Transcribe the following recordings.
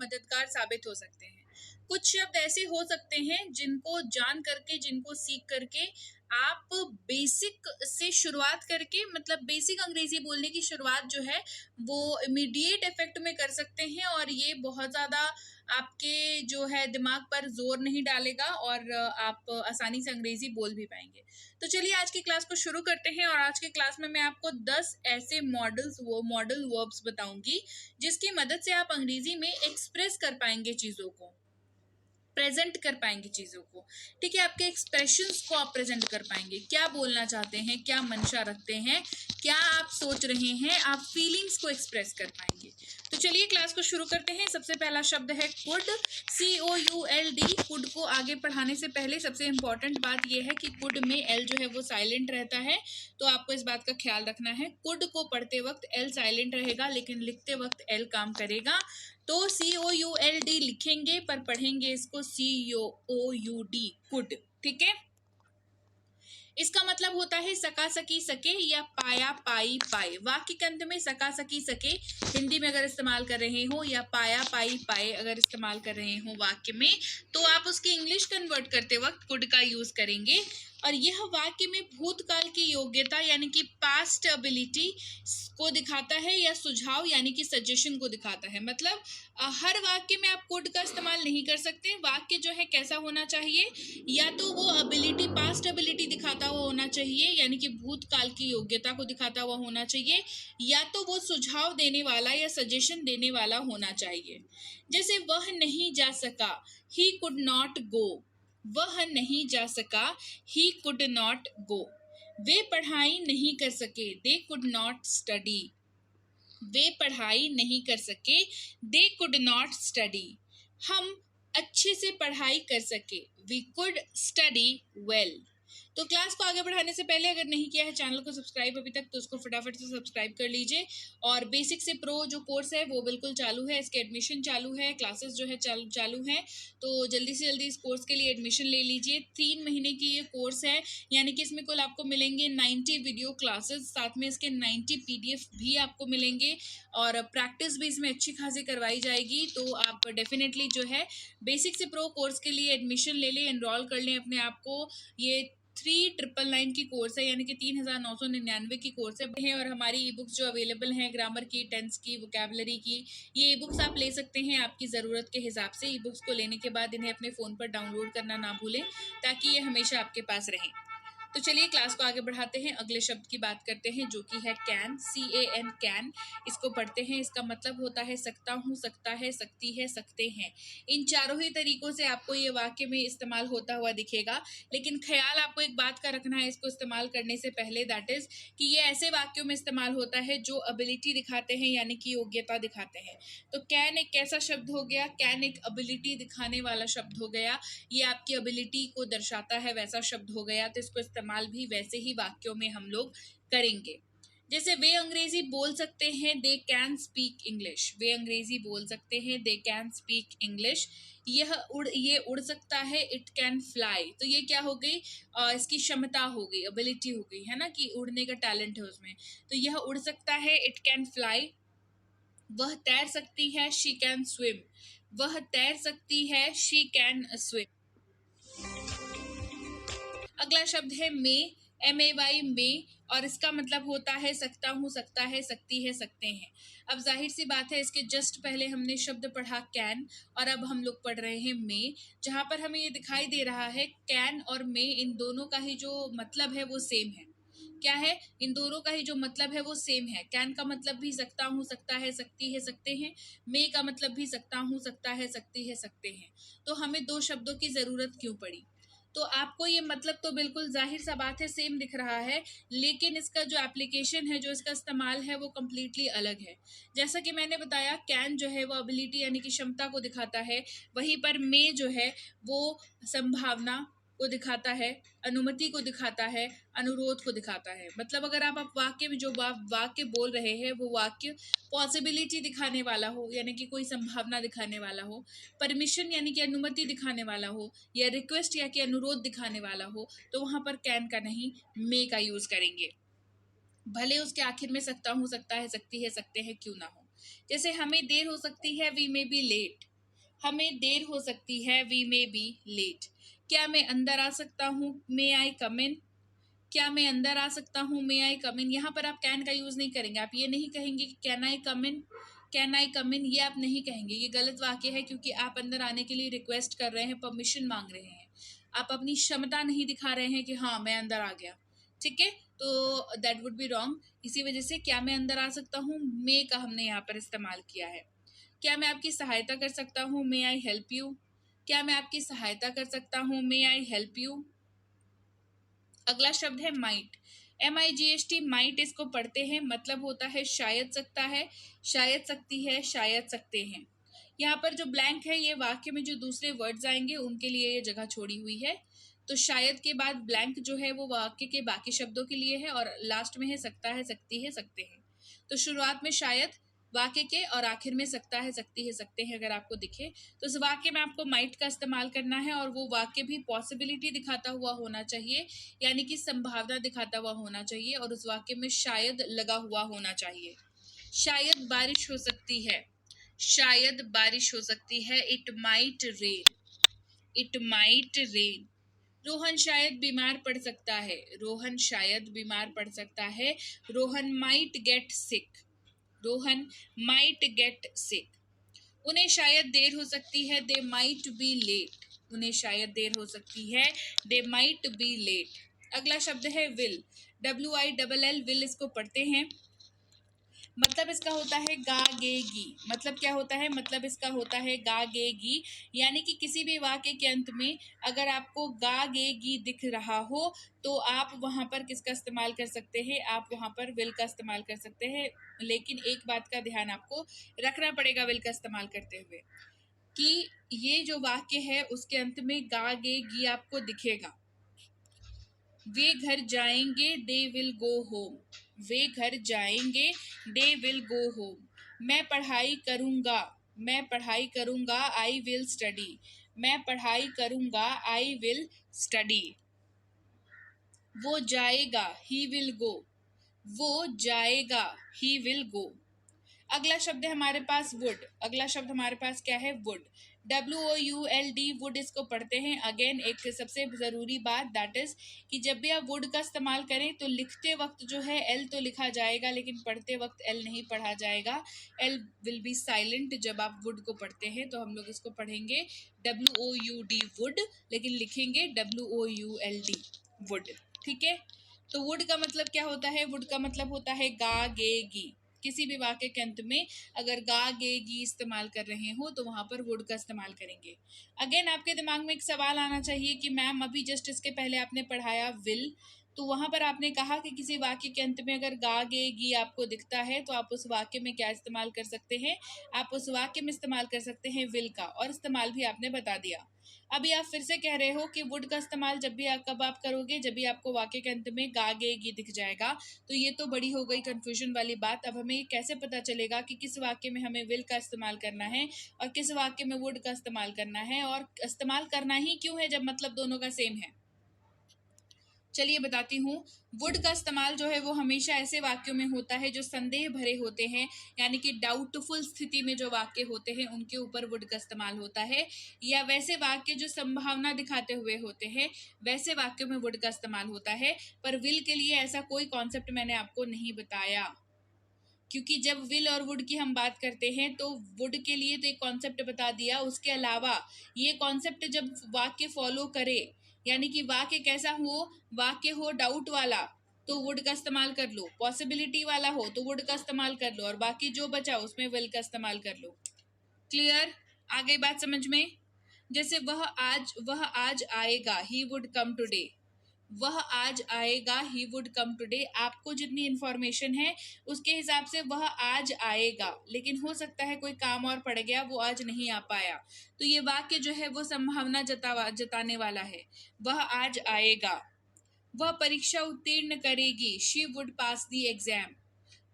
मददगार साबित हो सकते हैं। कुछ शब्द ऐसे हो सकते हैं जिनको जान करके, जिनको सीख करके आप बेसिक से शुरुआत करके, मतलब बेसिक अंग्रेजी बोलने की शुरुआत जो है वो इमीडिएट इफेक्ट में कर सकते हैं, और ये बहुत ज़्यादा आपके जो है दिमाग पर जोर नहीं डालेगा और आप आसानी से अंग्रेजी बोल भी पाएंगे। तो चलिए आज की क्लास को शुरू करते हैं, और आज की क्लास में मैं आपको 10 ऐसे मॉडल वर्ब्स बताऊंगी जिसकी मदद से आप अंग्रेजी में एक्सप्रेस कर पाएंगे चीज़ों को, प्रेजेंट कर पाएंगे चीज़ों को। ठीक है, आपके एक्सप्रेशंस को आप प्रेजेंट कर पाएंगे, क्या बोलना चाहते हैं, क्या मंशा रखते हैं, क्या आप सोच रहे हैं, आप फीलिंग्स को एक्सप्रेस कर पाएंगे। तो चलिए क्लास को शुरू करते हैं। सबसे पहला शब्द है कुड, COULD। कुड को आगे पढ़ाने से पहले सबसे इंपॉर्टेंट बात यह है कि कुड में एल जो है वो साइलेंट रहता है, तो आपको इस बात का ख्याल रखना है। कुड को पढ़ते वक्त एल साइलेंट रहेगा, लेकिन लिखते वक्त एल काम करेगा। तो COULD लिखेंगे पर पढ़ेंगे इसको COOUD, कुड। ठीक है, इसका मतलब होता है सका सकी सके या पाया पाई पाए। वाक्य के अंत में सका सकी सके हिंदी में अगर इस्तेमाल कर रहे हो, या पाया पाई पाए अगर इस्तेमाल कर रहे हो वाक्य में, तो आप उसकी इंग्लिश कन्वर्ट करते वक्त कुड का यूज करेंगे। और यह वाक्य में भूतकाल की योग्यता यानी कि पास्ट एबिलिटी को दिखाता है, या सुझाव यानी कि सजेशन को दिखाता है। मतलब हर वाक्य में आप कुड का इस्तेमाल नहीं कर सकते। वाक्य जो है कैसा होना चाहिए, या तो वो एबिलिटी, पास्ट एबिलिटी दिखाता हुआ होना चाहिए, यानी कि भूतकाल की योग्यता को दिखाता हुआ होना चाहिए, या तो वो सुझाव देने वाला या सजेशन देने वाला होना चाहिए। जैसे वह नहीं जा सका, ही कुड नॉट गो। वह नहीं जा सका, ही कुड नॉट गो। वे पढ़ाई नहीं कर सके, दे कुड नॉट स्टडी। वे पढ़ाई नहीं कर सके, दे कुड नॉट स्टडी। हम अच्छे से पढ़ाई कर सके, वी कुड स्टडी वेल। तो क्लास को आगे बढ़ाने से पहले अगर नहीं किया है चैनल को सब्सक्राइब अभी तक, तो उसको फटाफट से सब्सक्राइब कर लीजिए। और बेसिक से प्रो जो कोर्स है वो बिल्कुल चालू है, इसके एडमिशन चालू है, क्लासेस जो है चालू है। तो जल्दी से जल्दी इस कोर्स के लिए एडमिशन ले लीजिए। 3 महीने की ये कोर्स है, यानी कि इसमें कुल आपको मिलेंगे 90 वीडियो क्लासेस, साथ में इसके 90 PDF भी आपको मिलेंगे, और प्रैक्टिस भी इसमें अच्छी खासी करवाई जाएगी। तो आप डेफिनेटली जो है बेसिक से प्रो कोर्स के लिए एडमिशन ले लें, एनरोल कर लें अपने आप को। ये 3999 की कोर्स है, यानी कि 3999 की कोर्स है। और हमारी ई बुक्स जो अवेलेबल हैं ग्रामर की, टेंस की, वोकैबुलरी की, ये ई बुक्स आप ले सकते हैं आपकी ज़रूरत के हिसाब से। ई बुक्स को लेने के बाद इन्हें अपने फ़ोन पर डाउनलोड करना ना भूलें, ताकि ये हमेशा आपके पास रहें। तो चलिए क्लास को आगे बढ़ाते हैं, अगले शब्द की बात करते हैं जो कि है कैन, CAN, कैन। इसको पढ़ते हैं, इसका मतलब होता है सकता हूँ, सकता है, सकती है, सकते हैं। इन चारों ही तरीकों से आपको ये वाक्य में इस्तेमाल होता हुआ दिखेगा, लेकिन ख्याल आपको एक बात का रखना है इसको इस्तेमाल करने से पहले, दैट इज कि ये ऐसे वाक्यों में इस्तेमाल होता है जो एबिलिटी दिखाते हैं, यानी कि योग्यता दिखाते हैं। तो कैन एक कैसा शब्द हो गया, कैन एक एबिलिटी दिखाने वाला शब्द हो गया, ये आपकी एबिलिटी को दर्शाता है वैसा शब्द हो गया। तो इसको इस्तेमाल भी वैसे ही वाक्यों में हम लोग करेंगे। जैसे वे अंग्रेजी बोल सकते हैं, दे कैन स्पीक इंग्लिश। वे अंग्रेजी बोल सकते हैं, दे कैन स्पीक इंग्लिश। ये उड़ सकता है, इट कैन फ्लाई। तो ये क्या हो गई, इसकी क्षमता हो गई, एबिलिटी हो गई, है ना, कि उड़ने का टैलेंट है उसमें। तो यह उड़ सकता है, इट कैन फ्लाई। वह तैर सकती है, शी कैन स्विम। वह तैर सकती है, शी कैन स्विम। अगला शब्द है मे, MAY, मे, और इसका मतलब होता है सकता हूँ, सकता है, सकती है, सकते हैं। अब जाहिर सी बात है, इसके जस्ट पहले हमने शब्द पढ़ा कैन, और अब हम लोग पढ़ रहे हैं मे, जहाँ पर हमें ये दिखाई दे रहा है कैन और मे, इन दोनों का ही जो मतलब है वो सेम है। क्या है, इन दोनों का ही जो मतलब है वो सेम है। कैन का मतलब भी सकता हूँ, सकता है, सकती है, सकते हैं। मे का मतलब भी सकता हूँ, सकता है, सकती है, सकते हैं। तो हमें दो शब्दों की ज़रूरत क्यों पड़ी? तो आपको ये मतलब तो बिल्कुल जाहिर सा बात है सेम दिख रहा है, लेकिन इसका जो एप्लीकेशन है, जो इसका इस्तेमाल है, वो कम्प्लीटली अलग है। जैसा कि मैंने बताया, कैन जो है वो एबिलिटी यानी कि क्षमता को दिखाता है, वहीं पर मे जो है वो संभावना को दिखाता है, अनुमति को दिखाता है, अनुरोध को दिखाता है। मतलब अगर आप वाक्य में जो वाक्य बोल रहे हैं वो वाक्य पॉसिबिलिटी दिखाने वाला हो, यानी कि कोई संभावना दिखाने वाला हो, परमिशन यानी कि अनुमति दिखाने वाला हो, या रिक्वेस्ट या कि अनुरोध दिखाने वाला हो, तो वहाँ पर कैन का नहीं, मे का यूज़ करेंगे, भले उसके आखिर में सकता हूँ, सकता है, सकती है, सकते हैं क्यों ना हो। जैसे हमें देर हो सकती है, वी मे बी लेट। हमें देर हो सकती है, वी मे बी लेट। क्या मैं अंदर आ सकता हूँ, मे आई कम इन। क्या मैं अंदर आ सकता हूँ, मे आई कम इन। यहाँ पर आप कैन का यूज नहीं करेंगे, आप ये नहीं कहेंगे कि can I come in, can I कम इन, ये आप नहीं कहेंगे, ये गलत वाक्य है, क्योंकि आप अंदर आने के लिए रिक्वेस्ट कर रहे हैं, परमिशन मांग रहे हैं, आप अपनी क्षमता नहीं दिखा रहे हैं कि हाँ मैं अंदर आ गया, ठीक है, तो दैट वुड बी रॉन्ग। इसी वजह से क्या मैं अंदर आ सकता हूँ, मे का हमने यहाँ पर इस्तेमाल किया है। क्या मैं आपकी सहायता कर सकता हूँ, मे आई हेल्प यू। क्या मैं आपकी सहायता कर सकता हूँ, मे आई हेल्प यू। अगला शब्द है माइट, MIGHT, माइट इसको पढ़ते हैं, मतलब होता है शायद सकता है, शायद सकती है, शायद सकते हैं। यहाँ पर जो ब्लैंक है ये वाक्य में जो दूसरे वर्ड्स आएंगे उनके लिए ये जगह छोड़ी हुई है। तो शायद के बाद ब्लैंक जो है वो वाक्य के बाकी शब्दों के लिए है, और लास्ट में है सकता है, सकती है, सकते हैं। तो शुरुआत में शायद वाक्य के और आखिर में सकता है, सकती है, सकते हैं अगर आपको दिखे तो इस वाक्य में आपको माइट का इस्तेमाल करना है, और वो वाक्य भी पॉसिबिलिटी दिखाता हुआ होना चाहिए, यानी कि संभावना दिखाता हुआ होना चाहिए, और उस वाक्य में शायद लगा हुआ होना चाहिए। शायद बारिश हो सकती है, शायद बारिश हो सकती है, it might rain, it might rain. Rohan शायद बीमार पड़ सकता है, रोहन शायद बीमार पड़ सकता है, Rohan might get sick, Rohan might get sick. उन्हें शायद देर हो सकती है, दे माइट बी लेट, उन्हें शायद देर हो सकती है, दे माइट बी लेट। अगला शब्द है विल, WILL, विल इसको पढ़ते हैं, मतलब इसका होता है गागेगी। मतलब क्या होता है, मतलब इसका होता है गागेगी, यानी कि किसी भी वाक्य के अंत में अगर आपको गागेगी दिख रहा हो तो आप वहां पर किसका इस्तेमाल कर सकते हैं, आप वहां पर विल का इस्तेमाल कर सकते हैं। लेकिन एक बात का ध्यान आपको रखना पड़ेगा विल का इस्तेमाल करते हुए, कि ये जो वाक्य है उसके अंत में गागेगी आपको दिखेगा। वे घर जाएंगे, दे विल गो होम, वे घर जाएंगे, दे विल गो होम। मैं पढ़ाई करूंगा, मैं पढ़ाई करूंगा, आई विल स्टडी, मैं पढ़ाई करूंगा, आई विल स्टडी। वो जाएगा, ही विल गो, वो जाएगा, ही विल गो। अगला शब्द है हमारे पास वुड, अगला शब्द हमारे पास क्या है, वुड, WOULD, वुड इसको पढ़ते हैं। अगेन एक सबसे जरूरी बात, दैट इज कि जब भी आप वुड का इस्तेमाल करें तो लिखते वक्त जो है एल तो लिखा जाएगा, लेकिन पढ़ते वक्त एल नहीं पढ़ा जाएगा, एल विल बी साइलेंट जब आप वुड को पढ़ते हैं। तो हम लोग इसको पढ़ेंगे WOUD वुड, लेकिन लिखेंगे WOULD वुड, ठीक है। तो वुड का मतलब क्या होता है, वुड का मतलब होता है गागेगी। किसी भी वाक्य के अंत में अगर गागेगी इस्तेमाल कर रहे हो तो वहां पर वुड का इस्तेमाल करेंगे। अगेन आपके दिमाग में एक सवाल आना चाहिए कि मैम अभी जस्ट इसके पहले आपने पढ़ाया विल, तो वहां पर आपने कहा कि किसी वाक्य के अंत में अगर गागेगी आपको दिखता है तो आप उस वाक्य में क्या इस्तेमाल कर सकते हैं, आप उस वाक्य में इस्तेमाल कर सकते हैं विल का, और इस्तेमाल भी आपने बता दिया। अभी आप फिर से कह रहे हो कि वुड का इस्तेमाल जब भी आप कब आप करोगे, जब भी आपको वाक्य के अंत में गागेगी दिख जाएगा। तो ये तो बड़ी हो गई कंफ्यूजन वाली बात। अब हमें कैसे पता चलेगा कि किस वाक्य में हमें विल का इस्तेमाल करना है और किस वाक्य में वुड का इस्तेमाल करना है, और इस्तेमाल करना ही क्यों है जब मतलब दोनों का सेम है। चलिए बताती हूँ। वुड का इस्तेमाल जो है वो हमेशा ऐसे वाक्यों में होता है जो संदेह भरे होते हैं, यानी कि डाउटफुल स्थिति में जो वाक्य होते हैं उनके ऊपर वुड का इस्तेमाल होता है, या वैसे वाक्य जो संभावना दिखाते हुए होते हैं वैसे वाक्यों में वुड का इस्तेमाल होता है। पर विल के लिए ऐसा कोई कॉन्सेप्ट मैंने आपको नहीं बताया, क्योंकि जब विल और वुड की हम बात करते हैं तो वुड के लिए तो एक कॉन्सेप्ट बता दिया, उसके अलावा ये कॉन्सेप्ट जब वाक्य फॉलो करे, यानी कि वाक्य कैसा हो, वाक्य हो डाउट वाला तो वुड का इस्तेमाल कर लो, पॉसिबिलिटी वाला हो तो वुड का इस्तेमाल कर लो, और बाकी जो बचा उसमें विल का इस्तेमाल कर लो। क्लियर, आ गई बात समझ में। जैसे वह आज आएगा, ही वुड कम टुडे, वह आज आएगा, ही वुड कम टुडे। आपको जितनी इंफॉर्मेशन है उसके हिसाब से वह आज आएगा, लेकिन हो सकता है कोई काम और पड़ गया, वो आज नहीं आ पाया, तो ये वाक्य जो है वो संभावना जताने वाला है। वह आज आएगा। वह परीक्षा उत्तीर्ण करेगी, she would pass the exam,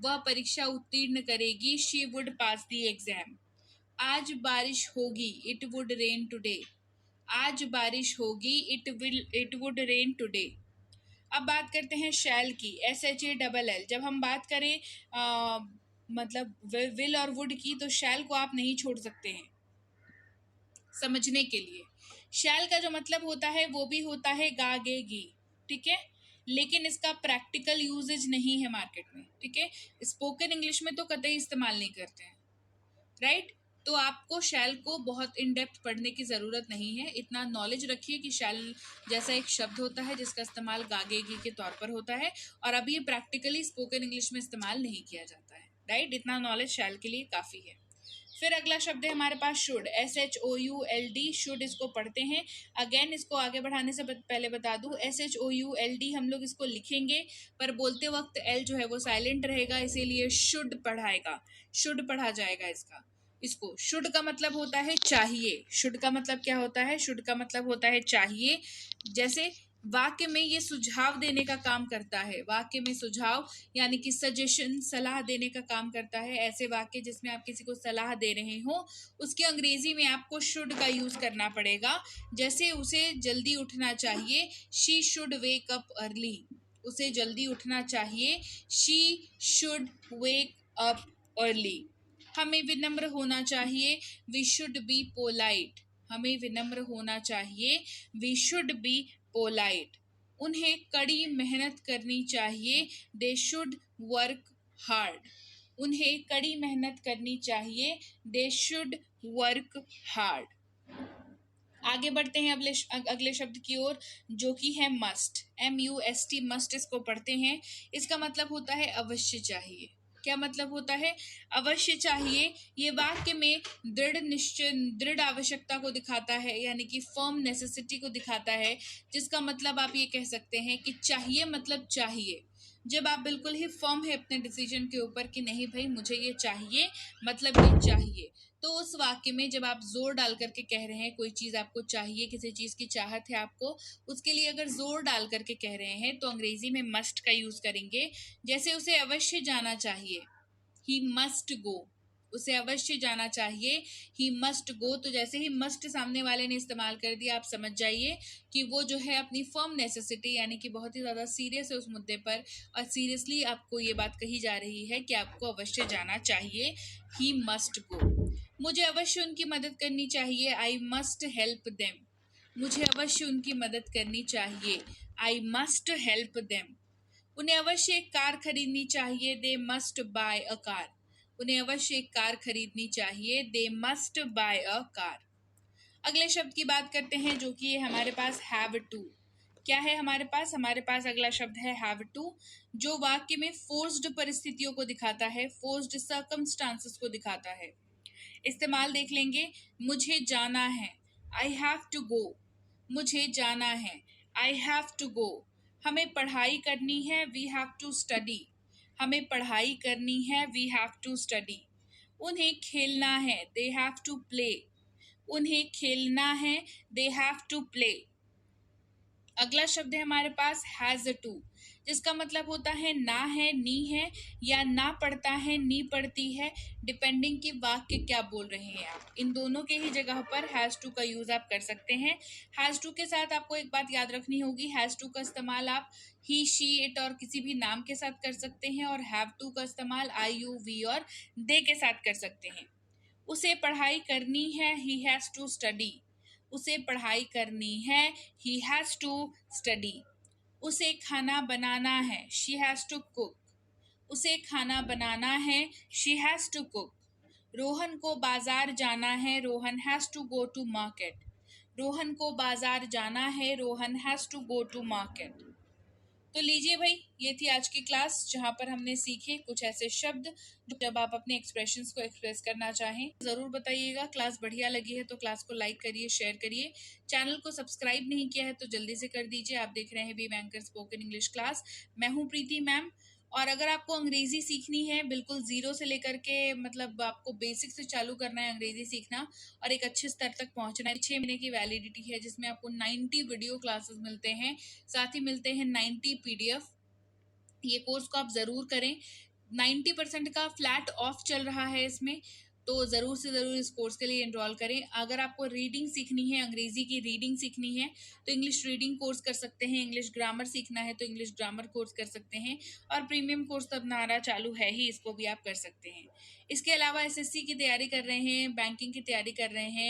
वह परीक्षा उत्तीर्ण करेगी, she would pass the exam. आज बारिश होगी, इट वुड रेन टुडे, आज बारिश होगी, इट वुड रेन टुडे। अब बात करते हैं शैल की, SHALL। जब हम बात करें मतलब विल और वुड की, तो शैल को आप नहीं छोड़ सकते हैं। समझने के लिए। शैल का जो मतलब होता है वो भी होता है गा गे गी, ठीक है, लेकिन इसका प्रैक्टिकल यूजेज नहीं है मार्केट में, ठीक है। स्पोकन इंग्लिश में तो कतई इस्तेमाल नहीं करते हैं, राइट। तो आपको शैल को बहुत इन डेप्थ पढ़ने की ज़रूरत नहीं है, इतना नॉलेज रखिए कि शैल जैसा एक शब्द होता है जिसका इस्तेमाल गागेगी के तौर पर होता है, और अभी ये प्रैक्टिकली स्पोकन इंग्लिश में इस्तेमाल नहीं किया जाता है, राइट। इतना नॉलेज शैल के लिए काफ़ी है। फिर अगला शब्द है हमारे पास शुड, SHOULD, शुड इसको पढ़ते हैं। अगेन इसको आगे बढ़ाने से पहले बता दूं, SHOULD हम लोग इसको लिखेंगे पर बोलते वक्त एल जो है वो साइलेंट रहेगा, इसीलिए शुड पढ़ाएगा, शुड पढ़ा जाएगा इसका। इसको शुड का मतलब होता है चाहिए। शुड का मतलब क्या होता है? शुड का मतलब होता है चाहिए। जैसे वाक्य में ये सुझाव देने का काम करता है, वाक्य में सुझाव यानी कि सजेशन, सलाह देने का काम करता है। ऐसे वाक्य जिसमें आप किसी को सलाह दे रहे हो उसकी अंग्रेजी में आपको शुड का यूज करना पड़ेगा। जैसे उसे जल्दी उठना चाहिए, she should wake up early, उसे जल्दी उठना चाहिए, she should wake up early. हमें विनम्र होना चाहिए, वी शुड बी पोलाइट, हमें विनम्र होना चाहिए, वी शुड बी पोलाइट। उन्हें कड़ी मेहनत करनी चाहिए, दे शुड वर्क हार्ड, उन्हें कड़ी मेहनत करनी चाहिए, दे शुड वर्क हार्ड। आगे बढ़ते हैं अगले शब्द की ओर, जो कि है मस्ट, MUST, मस्ट इसको पढ़ते हैं। इसका मतलब होता है अवश्य चाहिए। क्या मतलब होता है? अवश्य चाहिए। ये वाक्य में दृढ़ निश्चय, दृढ़ आवश्यकता को दिखाता है, यानी कि फर्म नेसेसिटी को दिखाता है, जिसका मतलब आप ये कह सकते हैं कि चाहिए मतलब चाहिए। जब आप बिल्कुल ही फर्म है अपने डिसीजन के ऊपर कि नहीं भाई मुझे ये चाहिए, मतलब ये चाहिए, तो उस वाक्य में जब आप जोर डाल करके कह रहे हैं कोई चीज़ आपको चाहिए, किसी चीज़ की चाहत है आपको, उसके लिए अगर जोर डाल करके कह रहे हैं तो अंग्रेजी में मस्ट का यूज़ करेंगे। जैसे उसे अवश्य जाना चाहिए, ही मस्ट गो, उसे अवश्य जाना चाहिए, ही मस्ट गो। तो जैसे ही मस्ट सामने वाले ने इस्तेमाल कर दिया, आप समझ जाइए कि वो जो है अपनी फर्म नेसेसिटी, यानी कि बहुत ही ज़्यादा सीरियस है उस मुद्दे पर, और सीरियसली आपको ये बात कही जा रही है कि आपको अवश्य जाना चाहिए, ही मस्ट गो। मुझे अवश्य उनकी मदद करनी चाहिए, आई मस्ट हेल्प देम, मुझे अवश्य उनकी मदद करनी चाहिए, आई मस्ट हेल्प देम। उन्हें अवश्य एक कार खरीदनी चाहिए, they must buy a car, उन्हें अवश्य एक कार खरीदनी चाहिए, they must buy a car. अगले शब्द की बात करते हैं जो कि हमारे पास हैव टू। क्या है हमारे पास? हमारे पास अगला शब्द है हैव टू, जो वाक्य में फोर्स्ड परिस्थितियों को दिखाता है, फोर्स्ड सर्कमस्टांसेस को दिखाता है। इस्तेमाल देख लेंगे। मुझे जाना है, आई हैव टू गो, मुझे जाना है, आई हैव टू गो। हमें पढ़ाई करनी है, वी हैव टू स्टडी, हमें पढ़ाई करनी है, वी हैव टू स्टडी। उन्हें खेलना है, दे हैव टू प्ले, उन्हें खेलना है, दे हैव टू प्ले। अगला शब्द है हमारे पास हैज टू, जिसका मतलब होता है ना है, नी है, या ना पढ़ता है, नी पढ़ती है, डिपेंडिंग कि वाक्य क्या बोल रहे हैं आप। इन दोनों के ही जगह पर हैज टू का यूज आप कर सकते हैं। हैज टू के साथ आपको एक बात याद रखनी होगी, हैज टू का इस्तेमाल आप ही, शी, इट और किसी भी नाम के साथ कर सकते हैं, और हैव टू का इस्तेमाल आई, यू, वी और दे के साथ कर सकते हैं। उसे पढ़ाई करनी है, ही हैज टू स्टडी, उसे पढ़ाई करनी है, ही हैज टू स्टडी। उसे खाना बनाना है, शी हैज टू कुक, उसे खाना बनाना है, she has to cook. Rohan को बाजार जाना है, Rohan has to go to market, Rohan को बाजार जाना है, Rohan has to go to market. तो लीजिए भाई, ये थी आज की क्लास जहाँ पर हमने सीखे कुछ ऐसे शब्द जो जब आप अपने एक्सप्रेशंस को एक्सप्रेस करना चाहें ज़रूर बताइएगा। क्लास बढ़िया लगी है तो क्लास को लाइक करिए, शेयर करिए। चैनल को सब्सक्राइब नहीं किया है तो जल्दी से कर दीजिए। आप देख रहे हैं B anchor spoken English class, मैं हूँ प्रीति मैम। और अगर आपको अंग्रेज़ी सीखनी है बिल्कुल ज़ीरो से लेकर के, मतलब आपको बेसिक से चालू करना है अंग्रेज़ी सीखना और एक अच्छे स्तर तक पहुंचना है, 6 महीने की वैलिडिटी है जिसमें आपको 90 वीडियो क्लासेस मिलते हैं, साथ ही मिलते हैं 90 PDF। ये कोर्स को आप ज़रूर करें। 90% का फ्लैट ऑफ चल रहा है इसमें, तो ज़रूर से ज़रूर इस कोर्स के लिए एनरोल करें। अगर आपको रीडिंग सीखनी है, अंग्रेज़ी की रीडिंग सीखनी है तो इंग्लिश रीडिंग कोर्स कर सकते हैं, इंग्लिश ग्रामर सीखना है तो इंग्लिश ग्रामर कोर्स कर सकते हैं, और प्रीमियम कोर्स तो अपना चालू है ही, इसको भी आप कर सकते हैं। इसके अलावा SSC की तैयारी कर रहे हैं, बैंकिंग की तैयारी कर रहे हैं,